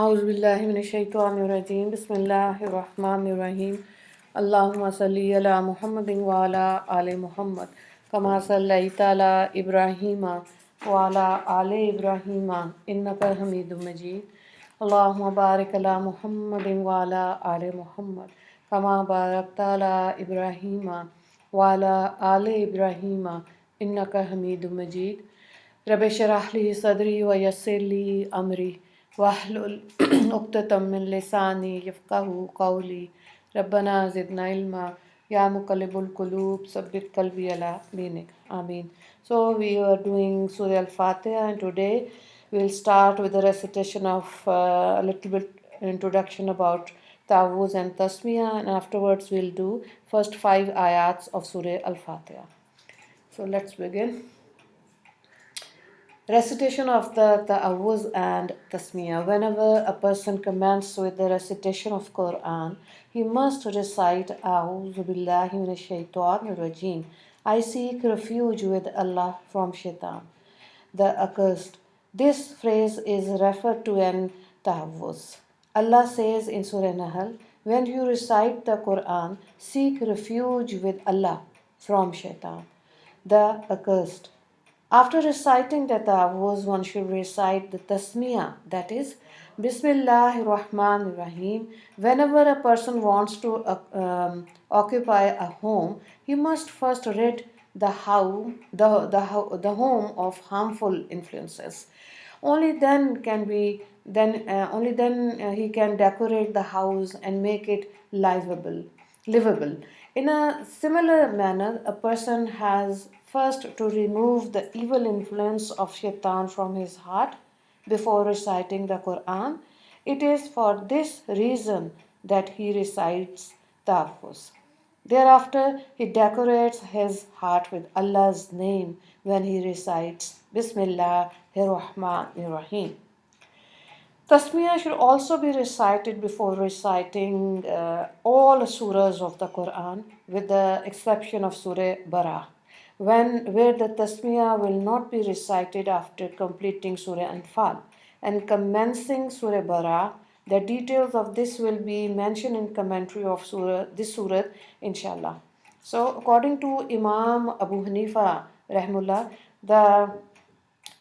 أعوذ بالله من الشيطان الرجيم بسم الله الرحمن الرحيم اللهم صل على محمد وعلى آل محمد كما صليت على إبراهيم وعلى آل إبراهيم إنك حميد مجيد اللهم بارك على محمد وعلى آل محمد كما باركت على إبراهيم وعلى آل إبراهيم إنك حميد مجيد رب اشرح لي صدري ويسر لي أمري واحلل عقدة من لساني يفقهوا قولي ربنا زدنا علما يا مقلب القلوب ثبت قلبي على دينك آمين. So we are doing Surah Al-Fatiha, and today we'll start with the recitation of a little bit introduction about awwuz and Tasmiyah, and afterwards we'll do first 5 ayats of Surah Al-Fatiha. So let's begin. Recitation of the awwuz and tasmiyah. Whenever a person commences with the recitation of Quran, he must recite A'udhu billahi minash shaitanir rajim. I seek refuge with Allah from shaitan, the accursed. This phrase is referred to an ta'awwuz. Allah says in Surah Nahl, when you recite the Quran, seek refuge with Allah from shaitan, the accursed. After reciting the ta'awuz, one should recite the tasmiyah, that is, Bismillahir Rahmanir Rahim. Whenever a person wants to occupy a home, he must first rid the home of harmful influences. Only then he can decorate the house and make it livable. In a similar manner, a person has first to remove the evil influence of shaitan from his heart before reciting the Quran. It is for this reason that he recites tahfuz. Thereafter, he decorates his heart with Allah's name when he recites Bismillahir Rahmanir Rahim. Tasmiyah should also be recited before reciting all surahs of the Quran, with the exception of Surah Bara, where the Tasmiyah will not be recited after completing Surah Anfal and commencing Surah Bara. The details of this will be mentioned in commentary of this surah, inshallah. So, according to Imam Abu Hanifa, rahmullah, the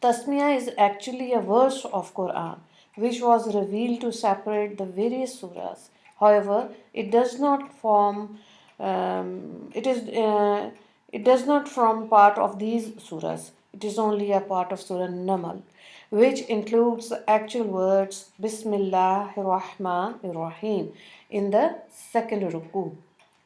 Tasmiyah is actually a verse of Quran which was revealed to separate the various surahs. However, it does not form it does not form part of these surahs. It is only a part of Surah Namal, which includes the actual words Bismillahir Rahmanir Rahim in the second ruku.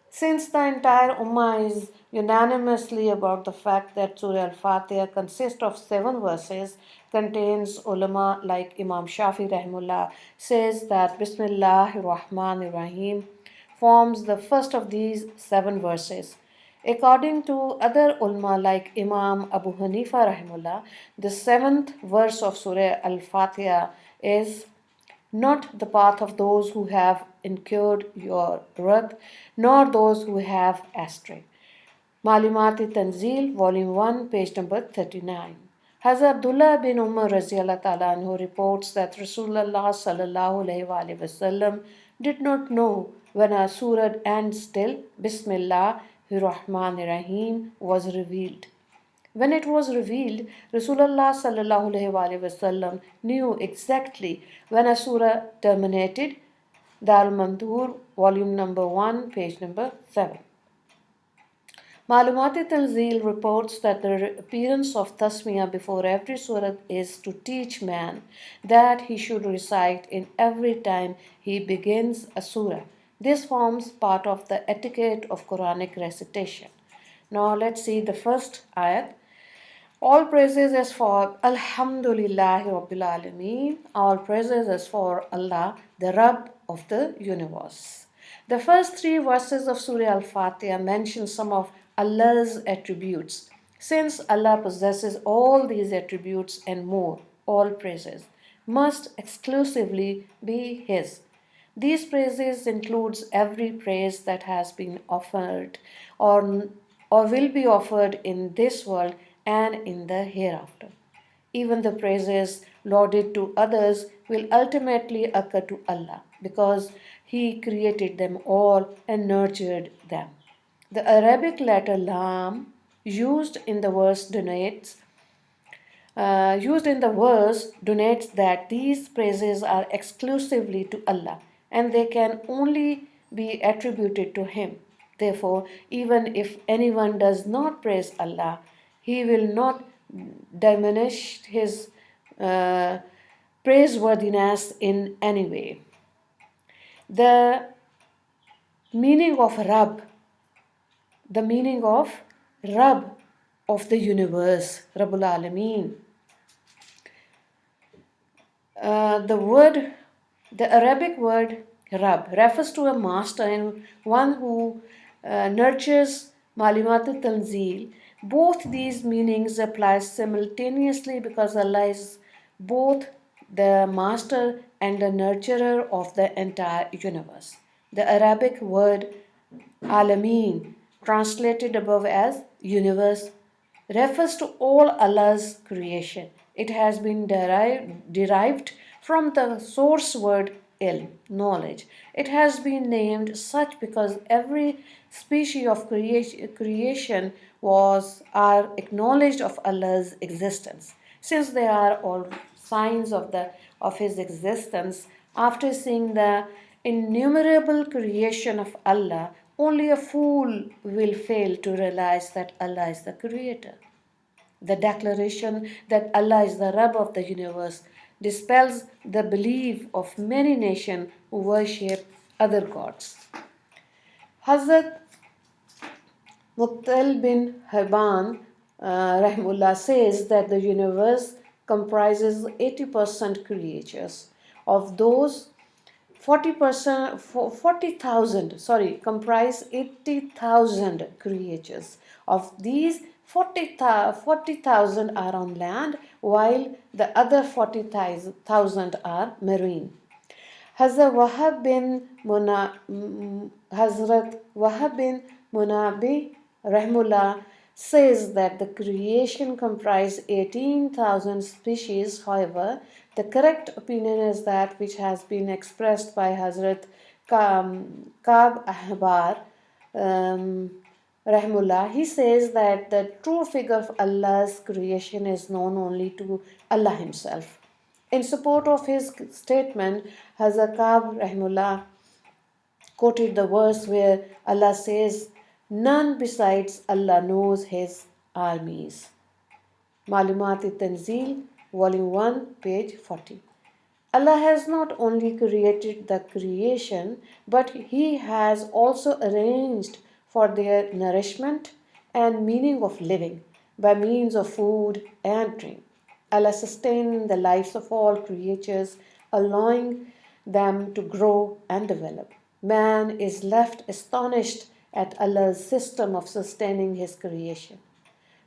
Since the entire Ummah is unanimously about the fact that Surah Al-Fatiha consists of 7 verses, contains ulama like Imam Shafi rahimullah says that Bismillahir Rahmanir Rahim forms the first of these 7 verses. According to other ulama like Imam Abu Hanifa rahimullah, the 7th verse of Surah Al-Fatiha is not the path of those who have incurred your wrath, nor those who have astray. Malumat-e-Tanzil, Volume 1, page number 39. Hazrat Abdullah bin Umar Raziyallahu Ta'ala anhu reports that Rasulullah Sallallahu Alaihi Wasallam did not know when a surah ends till Bismillahir Rahmanir Rahim was revealed. When it was revealed, Rasulullah sallallahu alaihi wasallam knew exactly when a surah terminated. Dar Mandur, volume number 1, page number 7. Malumat-e-Tanzil reports that the appearance of Tasmiyah before every surah is to teach man that he should recite in every time he begins a surah. This forms part of the etiquette of Quranic recitation. Now let's see the first ayat. All praises is for Alhamdulillahi Rabbil Alameen. All praises is for Allah, the Rabb of the universe. The first 3 verses of Surah Al-Fatiha mention some of Allah's attributes. Since Allah possesses all these attributes and more, all praises must exclusively be His. These praises includes every praise that has been offered or will be offered in this world and in the hereafter. Even the praises lauded to others will ultimately occur to Allah because He created them all and nurtured them. The Arabic letter lam used in the verse denotes that these praises are exclusively to Allah and they can only be attributed to Him. Therefore, even if anyone does not praise Allah, he will not diminish his uh, praiseworthiness in any way. The meaning of Rabb, the meaning of Rabb of the universe, Rabbul Alameen. The Arabic word Rab refers to a master and one who nurtures Malimat al-Tanzil. Both these meanings apply simultaneously because Allah is both the master and the nurturer of the entire universe. The Arabic word Alameen, translated above as universe, refers to all Allah's creation. It has been derived from the source word ilm, knowledge. It has been named such because every species of creation are acknowledged of Allah's existence. Since they are all signs of His existence, after seeing the innumerable creation of Allah, only a fool will fail to realize that Allah is the creator. The declaration that Allah is the Rabb of the universe dispels the belief of many nations who worship other gods. Hazrat Muqtal bin Harban Rahimullah says that the universe comprises 80% creatures. Of those, 40,000 comprise 80,000 creatures. Of these, 40,000 are on land, while the other 40,000 are marine. Hazrat Wahab bin Munabi Rahmullah says that the creation comprised 18,000 species. However, the correct opinion is that which has been expressed by Hazrat Kab Ahbar Rahmullah. He says that the true figure of Allah's creation is known only to Allah Himself. In support of his statement, Hazrat Kab Rahmullah quoted the verse where Allah says, "None besides Allah knows His armies." Malumat-e-Tanzil, Volume 1, page 40. Allah has not only created the creation, but He has also arranged for their nourishment and meaning of living by means of food and drink. Allah sustains the lives of all creatures, allowing them to grow and develop. Man is left astonished at Allah's system of sustaining His creation.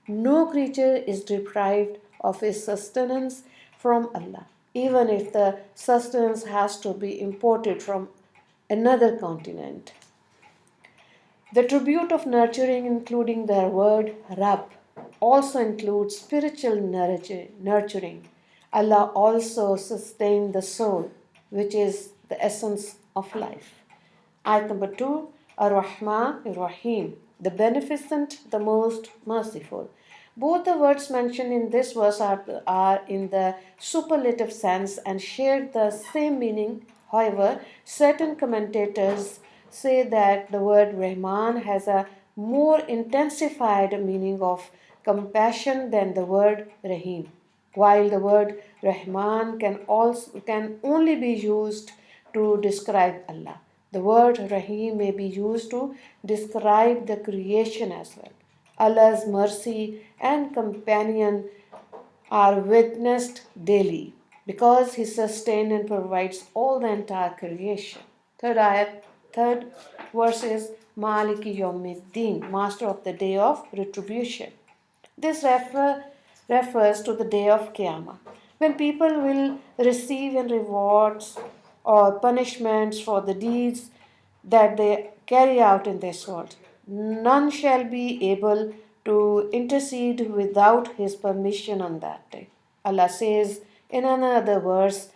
No creature is deprived of his sustenance from Allah, even if the sustenance has to be imported from another continent. The tribute of nurturing, including the word Rab, also includes spiritual nurturing. Allah also sustains the soul, which is the essence of life. Ayat number 2, Ar-Rahman Ar-Rahim, the beneficent, the most merciful. Both the words mentioned in this verse are in the superlative sense and share the same meaning. However, certain commentators say that the word Rahman has a more intensified meaning of compassion than the word Rahim, while the word Rahman can only be used to describe Allah. The word Rahim may be used to describe the creation as well. Allah's mercy and companion are witnessed daily because He sustains and provides all the entire creation. Third verse is Maliki Yawmiddin, Master of the Day of Retribution. This refers to the day of Qiyamah, when people will receive in rewards or punishments for the deeds that they carry out in this world. None shall be able to intercede without His permission on that day. Allah says, In another verse,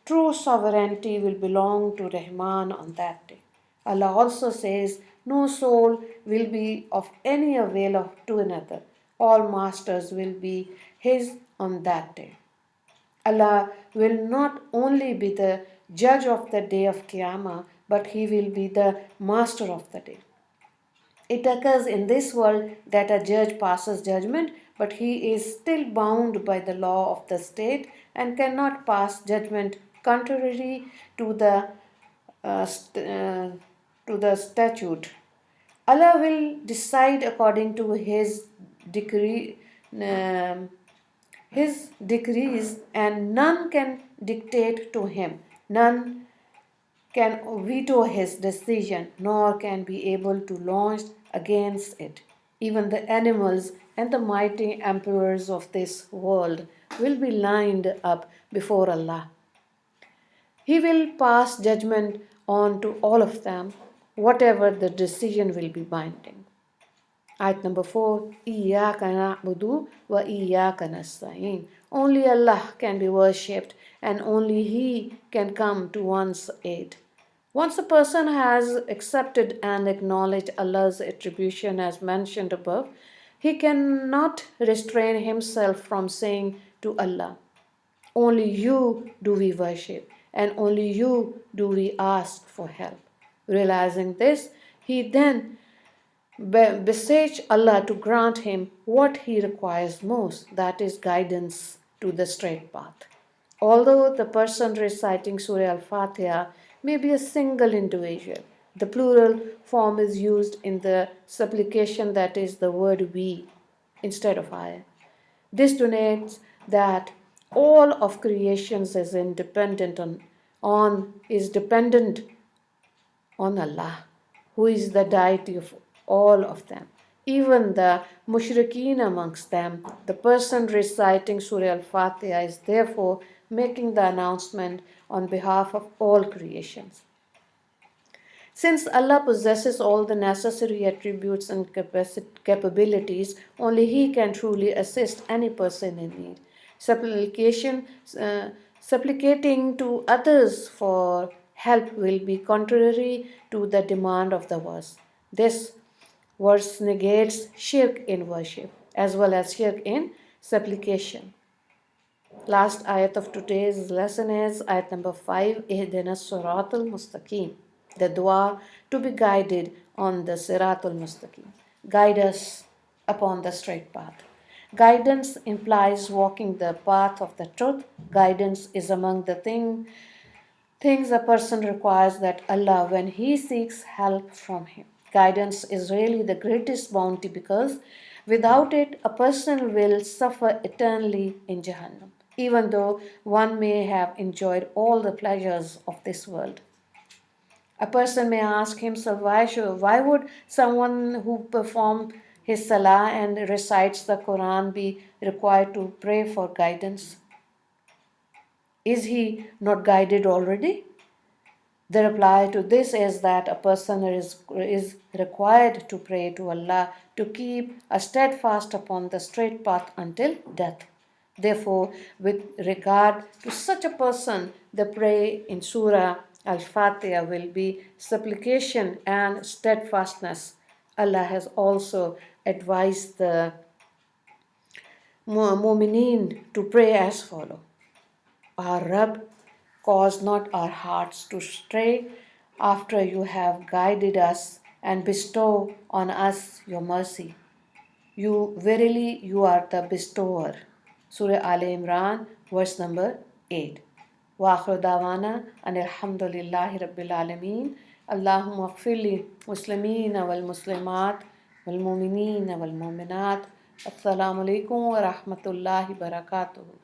true sovereignty will belong to Rahman on that day. Allah also says, no soul will be of any avail to another. All masters will be His on that day. Allah will not only be the judge of the day of Qiyamah, but He will be the master of the day. It occurs in this world that a judge passes judgment, but he is still bound by the law of the state and cannot pass judgment contrary to the uh, st- uh, statute. Allah will decide according to decree, um, His decrees, and none can dictate to Him. None can veto his decision, nor can be able to launch against it. Even the animals and the mighty emperors of this world will be lined up before Allah. He will pass judgment on to all of them, whatever the decision will be binding. Ayat number 4, Iyaka na'budu wa iyaka nasta'in. Only Allah can be worshipped and only He can come to one's aid. Once a person has accepted and acknowledged Allah's attribution as mentioned above, he cannot restrain himself from saying to Allah, only you do we worship, and only you do we ask for help. Realizing this, he then beseech Allah to grant him what he requires most, that is, guidance to the straight path. Although the person reciting Surah Al-Fatiha may be a single individual, the plural form is used in the supplication, that is, the word we instead of I. This denotes that all of creations is dependent on Allah, who is the deity of all of them. Even the mushrikeen amongst them, the person reciting Surah Al-Fatiha is therefore making the announcement on behalf of all creations. Since Allah possesses all the necessary attributes and capabilities, only He can truly assist any person in need. Supplication, supplicating to others for help will be contrary to the demand of the verse. This verse negates shirk in worship as well as shirk in supplication. Last ayat of today's lesson is ayat number 5, Ihdina Siratul Mustaqim, the dua to be guided on the Siratul Mustaqim. Guide us upon the straight path. Guidance implies walking the path of the truth. Guidance is among the things a person requires that Allah when he seeks help from Him. Guidance is really the greatest bounty because without it, a person will suffer eternally in Jahannam, even though one may have enjoyed all the pleasures of this world. A person may ask himself, why would someone who performs his salah and recites the Quran be required to pray for guidance? Is he not guided already? The reply to this is that a person is required to pray to Allah to keep a steadfast upon the straight path until death. Therefore, with regard to such a person, the prayer in Surah Al-Fatiha will be supplication and steadfastness. Allah has also advised the mu'mineen to pray as follows. Our Rabb, cause not our hearts to stray after you have guided us, and bestow on us your mercy. You are the bestower. Surah Al Imran, verse number 8. Wa akhiru dawana and alhamdulillahi rabbil alameen. Allahumma ighfirli muslimina wal muslimat wal mu'minina wal mu'minat. Assalamu alaikum wa rahmatullahi barakatuh.